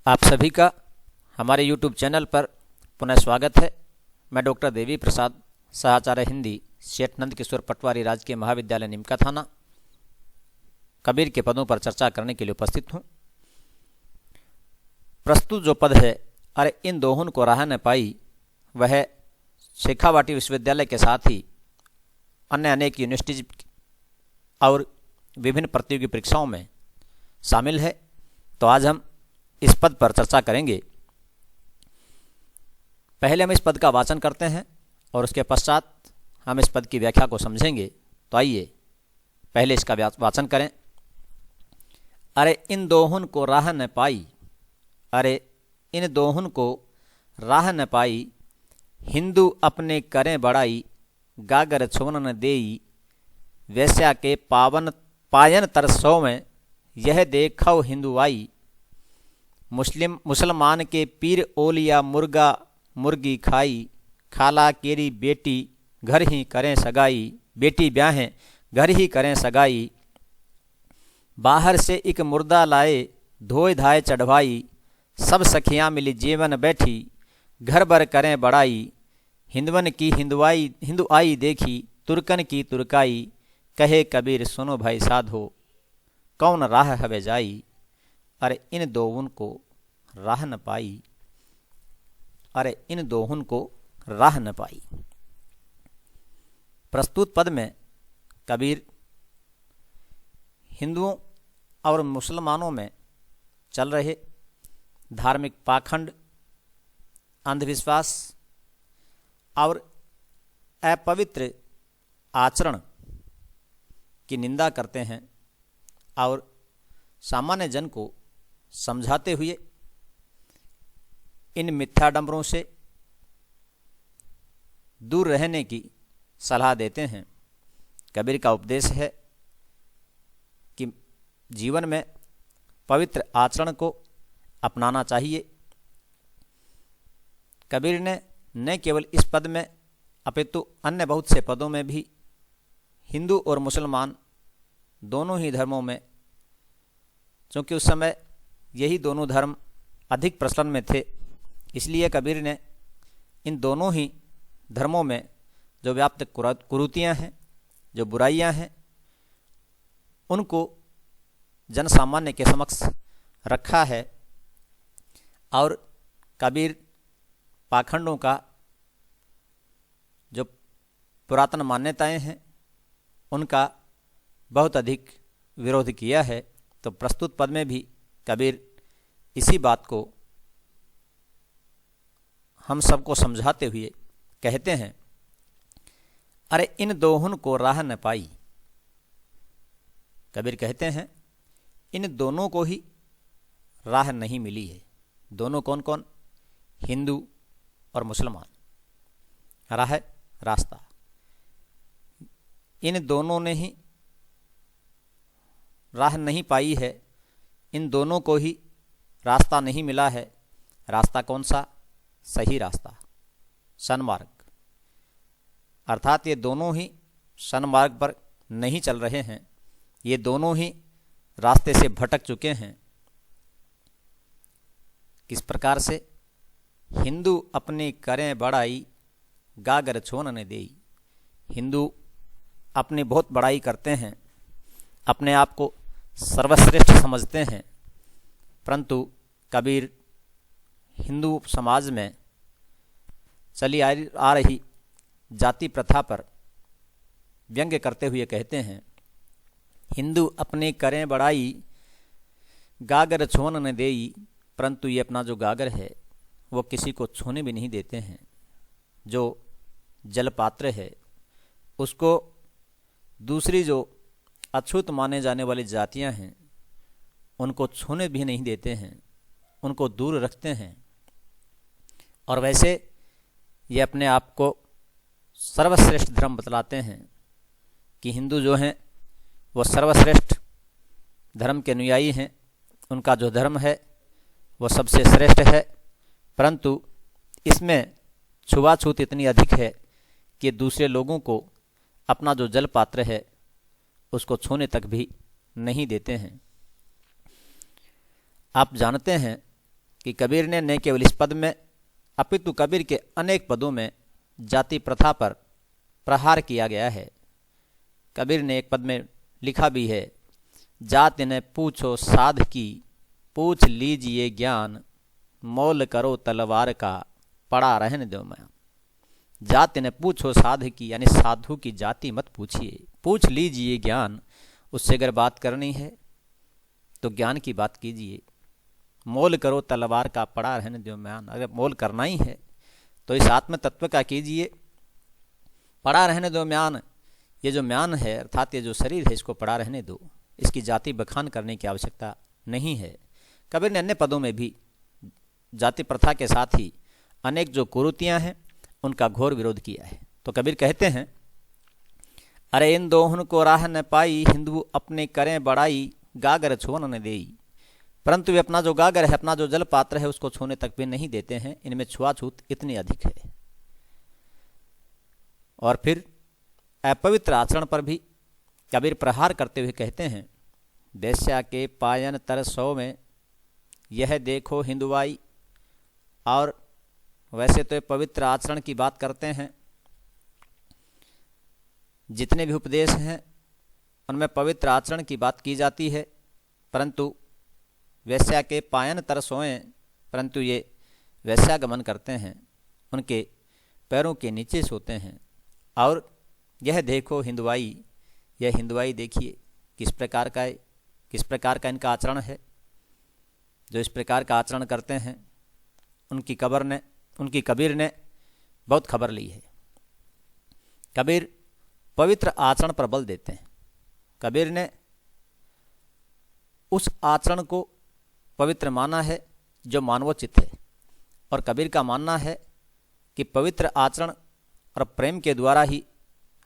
आप सभी का हमारे YouTube चैनल पर पुनः स्वागत है। मैं डॉक्टर देवी प्रसाद, सहआचार्य हिंदी, सेठ नंद किशोर पटवारी राजकीय महाविद्यालय निमका थाना, कबीर के पदों पर चर्चा करने के लिए उपस्थित हूँ। प्रस्तुत जो पद है, अरे इन दोहन को राह न पाई, वह शेखावाटी विश्वविद्यालय के साथ ही अन्य अनेक यूनिवर्सिटीज और विभिन्न प्रतियोगी परीक्षाओं में शामिल है। तो आज हम इस पद पर चर्चा करेंगे। पहले हम इस पद का वाचन करते हैं और उसके पश्चात हम इस पद की व्याख्या को समझेंगे। तो आइए पहले इसका वाचन करें। अरे इन दोहन को राह न पाई, अरे इन दोहन को राह न पाई, हिंदू अपने करें बड़ाई, गागर छोन न देई, वैश्या के पायन तरसों में, यह देखो हिंदू आई, मुसलमान के पीर ओलिया मुर्गा मुर्गी खाई, खाला केरी बेटी घर ही करें सगाई, बेटी ब्याहें घर ही करें सगाई, बाहर से एक मुर्दा लाए धोए धाए चढ़वाई, सब सखियाँ मिली जीवन बैठी, घर भर करें बड़ाई, हिंदवन की हिंदू आई देखी, तुर्कन की तुर्काई, कहे कबीर सुनो भाई साधो, कौन राह हवे जाई, अरे इन दोहन को राह न पाई, अरे इन दोहन को राह न पाई। प्रस्तुत पद में कबीर हिंदुओं और मुसलमानों में चल रहे धार्मिक पाखंड, अंधविश्वास और अपवित्र आचरण की निंदा करते हैं और सामान्य जन को समझाते हुए इन मिथ्याडंबरों से दूर रहने की सलाह देते हैं। कबीर का उपदेश है कि जीवन में पवित्र आचरण को अपनाना चाहिए। कबीर ने न केवल इस पद में अपितु अन्य बहुत से पदों में भी हिंदू और मुसलमान दोनों ही धर्मों में, क्योंकि उस समय यही दोनों धर्म अधिक प्रचलन में थे, इसलिए कबीर ने इन दोनों ही धर्मों में जो व्याप्त कुरीतियाँ हैं, जो बुराइयाँ हैं, उनको जन सामान्य के समक्ष रखा है और कबीर पाखंडों का जो पुरातन मान्यताएं हैं उनका बहुत अधिक विरोध किया है। तो प्रस्तुत पद में भी कबीर इसी बात को हम सबको समझाते हुए कहते हैं, अरे इन दोहन को राह न पाई। कबीर कहते हैं इन दोनों को ही राह नहीं मिली है। दोनों कौन कौन? हिंदू और मुसलमान। राह रास्ता, इन दोनों ने ही राह नहीं पाई है, इन दोनों को ही रास्ता नहीं मिला है। रास्ता कौन सा? सही रास्ता, सन्मार्ग। अर्थात ये दोनों ही सन्मार्ग पर नहीं चल रहे हैं, ये दोनों ही रास्ते से भटक चुके हैं। किस प्रकार से? हिंदू अपनी करें बड़ाई, गागर छोन न देई। हिंदू अपनी बहुत बड़ाई करते हैं, अपने आप को सर्वश्रेष्ठ समझते हैं, परंतु कबीर हिंदू समाज में चली आ रही जाति प्रथा पर व्यंग्य करते हुए कहते हैं, हिंदू अपने करें बड़ाई, गागर छोन न देई। परंतु ये अपना जो गागर है वो किसी को छूने भी नहीं देते हैं। जो जलपात्र है उसको दूसरी जो अछूत माने जाने वाली जातियां हैं उनको छूने भी नहीं देते हैं, उनको दूर रखते हैं। और वैसे ये अपने आप को सर्वश्रेष्ठ धर्म बतलाते हैं कि हिंदू जो हैं वो सर्वश्रेष्ठ धर्म के अनुयायी हैं, उनका जो धर्म है वो सबसे श्रेष्ठ है। परंतु इसमें छुआछूत इतनी अधिक है कि दूसरे लोगों को अपना जो जल पात्र है उसको छूने तक भी नहीं देते हैं। आप जानते हैं कि कबीर ने न केवल इस पद में अपितु कबीर के अनेक पदों में जाति प्रथा पर प्रहार किया गया है। कबीर ने एक पद में लिखा भी है, जाति ने पूछो साध की, पूछ लीजिए ज्ञान, मोल करो तलवार का, पड़ा रहने दो मैं। जाति ने पूछो साध की, यानी साधु की जाति मत पूछिए, पूछ लीजिए ज्ञान, उससे अगर बात करनी है तो ज्ञान की बात कीजिए। मोल करो तलवार का, पड़ा रहने दो म्यान, अगर मोल करना ही है तो इस आत्म तत्व का कीजिए, पड़ा रहने दो म्यान। ये जो म्यान है अर्थात ये जो शरीर है इसको पड़ा रहने दो, इसकी जाति बखान करने की आवश्यकता नहीं है। कबीर ने अन्य पदों में भी जाति प्रथा के साथ ही अनेक जो कुरीतियाँ हैं उनका घोर विरोध किया है। तो कबीर कहते हैं, अरे इन दोहन को राह न पाई, हिंदू अपने करें बड़ाई, गागर छुअन न देई। परंतु वे अपना जो गागर है, अपना जो जल पात्र है उसको छूने तक भी नहीं देते हैं। इनमें छुआछूत इतनी अधिक है। और फिर अपवित्र आचरण पर भी कबीर प्रहार करते हुए कहते हैं, वेश्या के पायन तर सौ में, यह देखो हिंदुआई। और वैसे तो पवित्र आचरण की बात करते हैं, जितने भी उपदेश हैं उनमें पवित्र आचरण की बात की जाती है, परंतु वैश्या के पायन तर सोएं, परंतु ये वैश्यागमन करते हैं, उनके पैरों के नीचे सोते हैं। और यह देखो हिंदुआई, यह हिंदुआई देखिए किस प्रकार का इनका आचरण है। जो इस प्रकार का आचरण करते हैं उनकी कबीर ने बहुत खबर ली है। कबीर पवित्र आचरण पर बल देते हैं। कबीर ने उस आचरण को पवित्र माना है जो मानवोचित है, और कबीर का मानना है कि पवित्र आचरण और प्रेम के द्वारा ही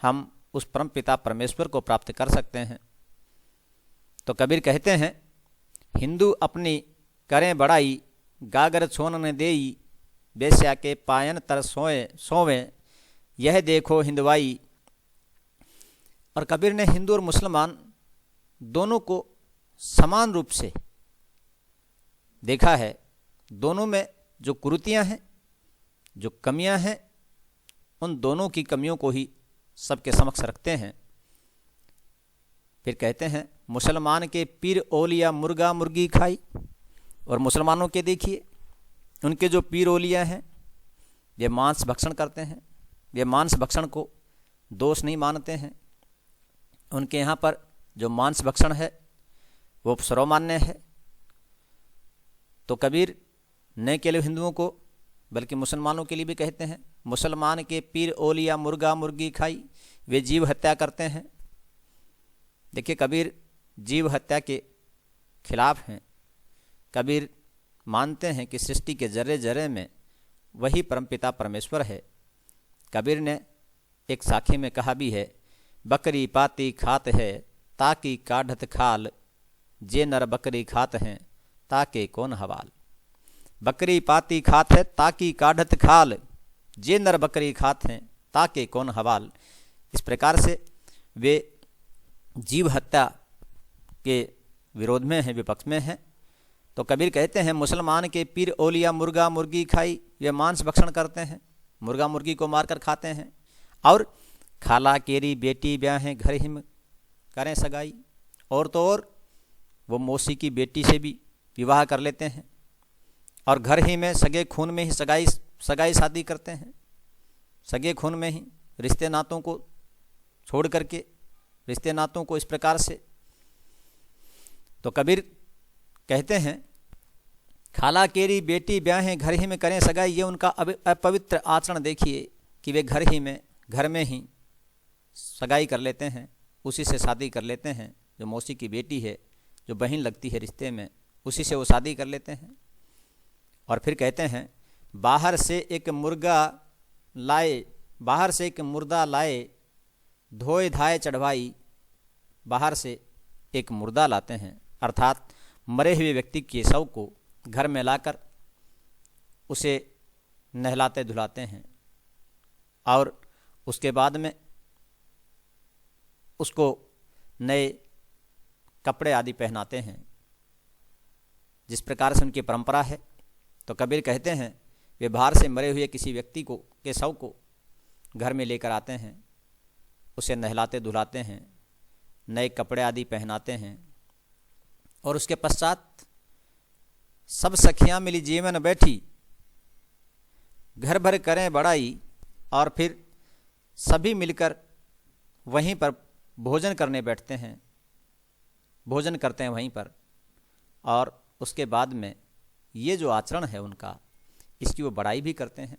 हम उस परम पिता परमेश्वर को प्राप्त कर सकते हैं। तो कबीर कहते हैं, हिंदू अपनी करें बड़ाई, गागर छोन न देई, वेश्या के पायन तर सोवें, यह देखो हिंदवाई। और कबीर ने हिंदू और मुसलमान दोनों को समान रूप से देखा है। दोनों में जो कुरीतियाँ हैं, जो कमियां हैं, उन दोनों की कमियों को ही सबके समक्ष रखते हैं। फिर कहते हैं, मुसलमान के पीर ओलिया मुर्गा मुर्गी खाई। और मुसलमानों के देखिए, उनके जो पीर ओलिया हैं ये मांस भक्षण करते हैं। ये मांस भक्षण को दोष नहीं मानते हैं। उनके यहाँ पर जो मांस भक्षण है वो सर्वमान्य है। तो कबीर न केवल हिंदुओं को बल्कि मुसलमानों के लिए भी कहते हैं, मुसलमान के पीर ओलिया मुर्गा मुर्गी खाई, वे जीव हत्या करते हैं। देखिए, कबीर जीव हत्या के खिलाफ हैं। कबीर मानते हैं कि सृष्टि के जर्रे जर्रे में वही परमपिता परमेश्वर है। कबीर ने एक साखी में कहा भी है, बकरी पाती खात है ताकि काढ़त खाल, जे नर बकरी खात हैं ताके कौन हवाल। बकरी पाती खात है ताकि काढ़त खाल, जे नर बकरी खात हैं ताके कौन हवाल। इस प्रकार से वे जीव हत्या के विरोध में हैं, विपक्ष में हैं। तो कबीर कहते हैं, मुसलमान के पीर ओलिया मुर्गा मुर्गी खाई, वे मांस भक्षण करते हैं, मुर्गा मुर्गी को मारकर खाते हैं। और खाला केरी बेटी ब्याहें घर ही में करें सगाई। और तो और वो मौसी की बेटी से भी विवाह कर लेते हैं, और घर ही में सगे खून में ही सगाई शादी करते हैं। सगे खून में ही रिश्ते नातों को छोड़ करके, रिश्ते नातों को इस प्रकार से। तो कबीर कहते हैं, खाला केरी बेटी ब्याहें घर ही में करें सगाई। ये उनका अपवित्र आचरण देखिए कि वे घर में ही सगाई कर लेते हैं, उसी से शादी कर लेते हैं। जो मौसी की बेटी है, जो बहन लगती है रिश्ते में, उसी से वो शादी कर लेते हैं। और फिर कहते हैं, बाहर से एक मुर्दा लाए, धोए धाए चढ़वाई। बाहर से एक मुर्दा लाते हैं, अर्थात मरे हुए व्यक्ति के शव को घर में लाकर उसे नहलाते धुलाते हैं, और उसके बाद में उसको नए कपड़े आदि पहनाते हैं। जिस प्रकार से उनकी परंपरा है, तो कबीर कहते हैं वे बाहर से मरे हुए किसी व्यक्ति को के शव को घर में लेकर आते हैं, उसे नहलाते धुलाते हैं, नए कपड़े आदि पहनाते हैं और उसके पश्चात सब सखियाँ मिली जीवन बैठी, घर भर करें बड़ाई, और फिर सभी मिलकर वहीं पर भोजन करने बैठते हैं, भोजन करते हैं वहीं पर। और उसके बाद में ये जो आचरण है उनका, इसकी वो बड़ाई भी करते हैं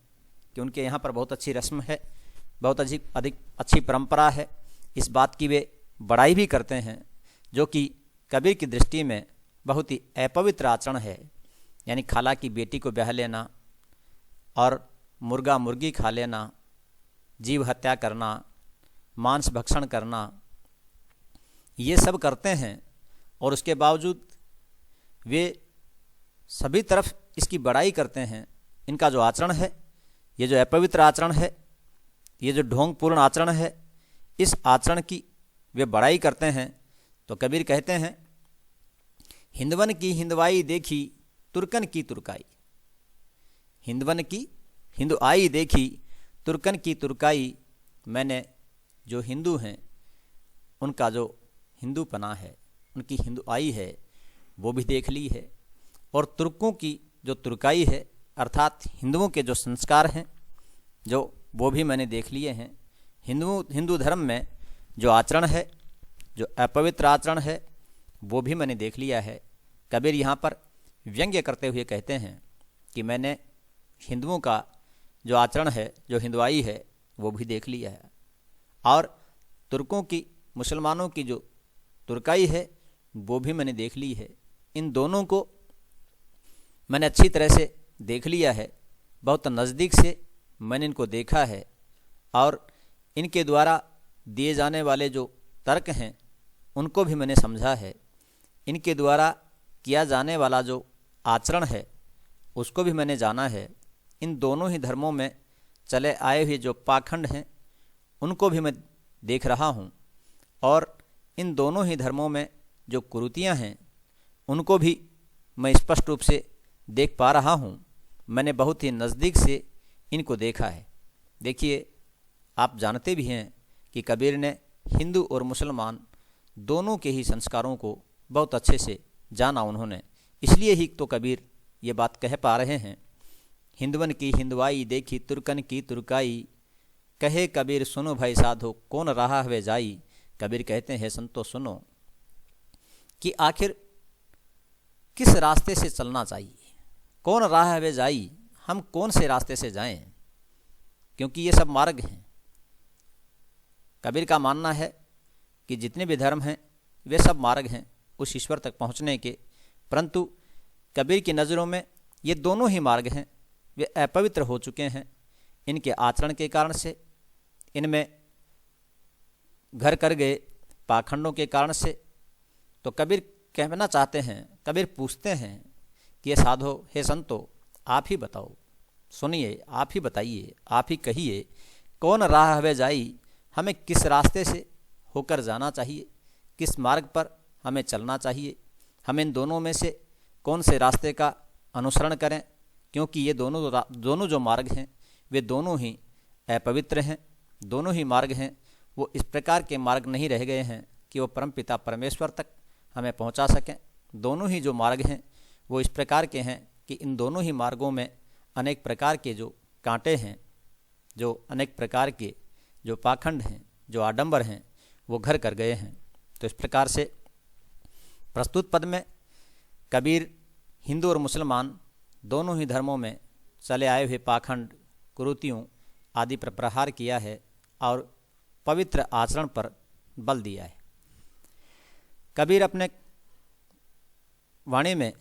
कि उनके यहाँ पर बहुत अच्छी रस्म है, बहुत अधिक अच्छी परंपरा है। इस बात की वे बड़ाई भी करते हैं, जो कि कबीर की दृष्टि में बहुत ही अपवित्र आचरण है। यानी खाला की बेटी को ब्याह लेना और मुर्गा मुर्गी खा लेना, जीव हत्या करना, मांस भक्षण करना, ये सब करते हैं। और उसके बावजूद वे सभी तरफ इसकी बड़ाई करते हैं। इनका जो आचरण है, ये जो अपवित्र आचरण है, ये जो ढोंगपूर्ण आचरण है, इस आचरण की वे बड़ाई करते हैं। तो कबीर कहते हैं, हिंदवन की हिंदवाई देखी, तुर्कन की तुर्काई। हिंदवन की हिंदुआई देखी, तुर्कन की तुर्काई। मैंने जो हिंदू हैं उनका जो हिंदूपना है, उनकी हिंदुआई है, वो भी देख ली है। और तुर्कों की जो तुर्काई है, अर्थात हिंदुओं के जो संस्कार हैं, जो वो भी मैंने देख लिए हैं। हिंदू धर्म में जो आचरण है, जो अपवित्र आचरण है, वो भी मैंने देख लिया है। कबीर यहाँ पर व्यंग्य करते हुए कहते हैं कि मैंने हिंदुओं का जो आचरण है, जो हिंदुआई है, वो भी देख लिया है। और तुर्कों की, मुसलमानों की जो तुर्काई है, वो भी मैंने देख ली है। इन दोनों को मैंने अच्छी तरह से देख लिया है, बहुत नज़दीक से मैंने इनको देखा है। और इनके द्वारा दिए जाने वाले जो तर्क हैं, उनको भी मैंने समझा है। इनके द्वारा किया जाने वाला जो आचरण है, उसको भी मैंने जाना है। इन दोनों ही धर्मों में चले आए हुए जो पाखंड हैं, उनको भी मैं देख रहा हूँ। और इन दोनों ही धर्मों में जो कुरीतियाँ हैं, उनको भी मैं स्पष्ट रूप से देख पा रहा हूँ। मैंने बहुत ही नज़दीक से इनको देखा है। देखिए, आप जानते भी हैं कि कबीर ने हिंदू और मुसलमान दोनों के ही संस्कारों को बहुत अच्छे से जाना उन्होंने। इसलिए ही तो कबीर ये बात कह पा रहे हैं, हिंदवन की हिंदवाई देखी, तुर्कन की तुर्काई। कहे कबीर सुनो भाई साधो, कौन रहा हवे जाई। कबीर कहते हैं, संतो सुनो कि आखिर किस रास्ते से चलना चाहिए, कौन राह हवे जाई, हम कौन से रास्ते से जाएं, क्योंकि ये सब मार्ग हैं। कबीर का मानना है कि जितने भी धर्म हैं, वे सब मार्ग हैं उस ईश्वर तक पहुंचने के। परंतु कबीर की नज़रों में ये दोनों ही मार्ग हैं, वे अपवित्र हो चुके हैं इनके आचरण के कारण से, इनमें घर कर गए पाखंडों के कारण से। तो कबीर कहना चाहते हैं, कबीर पूछते हैं कि ये साधो, हे संतो, आप ही बताओ, सुनिए, आप ही बताइए, आप ही कहिए, कौन राह हवे जाई, हमें किस रास्ते से होकर जाना चाहिए, किस मार्ग पर हमें चलना चाहिए, हम इन दोनों में से कौन से रास्ते का अनुसरण करें, क्योंकि ये दोनों जो मार्ग हैं, वे दोनों ही अपवित्र हैं। दोनों ही मार्ग हैं, वो इस प्रकार के मार्ग नहीं रह गए हैं कि वो परमपिता परमेश्वर तक हमें पहुंचा सकें। दोनों ही जो मार्ग हैं, वो इस प्रकार के हैं कि इन दोनों ही मार्गों में अनेक प्रकार के जो कांटे हैं, जो अनेक प्रकार के जो पाखंड हैं, जो आडंबर हैं, वो घर कर गए हैं। तो इस प्रकार से प्रस्तुत पद में कबीर हिंदू और मुसलमान दोनों ही धर्मों में चले आए हुए पाखंड, कुरीतियों आदि पर प्रहार किया है और पवित्र आचरण पर बल दिया है। कबीर अपने वाणी में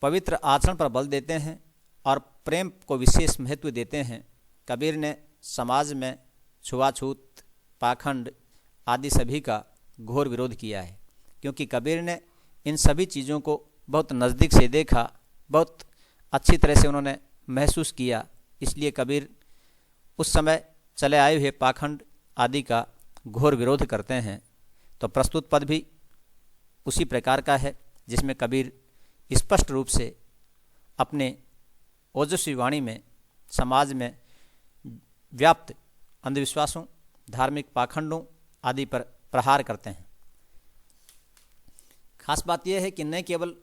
पवित्र आचरण पर बल देते हैं और प्रेम को विशेष महत्व देते हैं। कबीर ने समाज में छुआछूत, पाखंड आदि सभी का घोर विरोध किया है, क्योंकि कबीर ने इन सभी चीज़ों को बहुत नज़दीक से देखा, बहुत अच्छी तरह से उन्होंने महसूस किया। इसलिए कबीर उस समय चले आए हुए पाखंड आदि का घोर विरोध करते हैं। तो प्रस्तुत पद भी उसी प्रकार का है, जिसमें कबीर स्पष्ट रूप से अपने ओजस्वी वाणी में समाज में व्याप्त अंधविश्वासों, धार्मिक पाखंडों आदि पर प्रहार करते हैं। खास बात यह है कि न केवल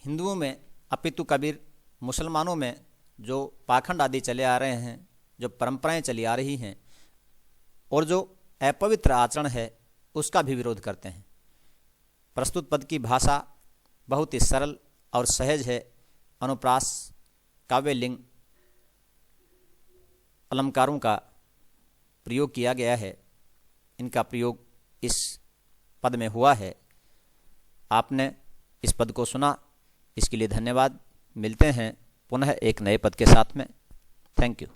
हिंदुओं में अपितु कबीर मुसलमानों में जो पाखंड आदि चले आ रहे हैं, जो परंपराएं चली आ रही हैं और जो अपवित्र आचरण है उसका भी विरोध करते हैं। प्रस्तुत पद की भाषा बहुत ही सरल और सहज है। अनुप्रास, काव्यलिंग, अलंकारों का प्रयोग किया गया है। इनका प्रयोग इस पद में हुआ है। आपने इस पद को सुना, इसके लिए धन्यवाद। मिलते हैं पुनः एक नए पद के साथ में। Thank you.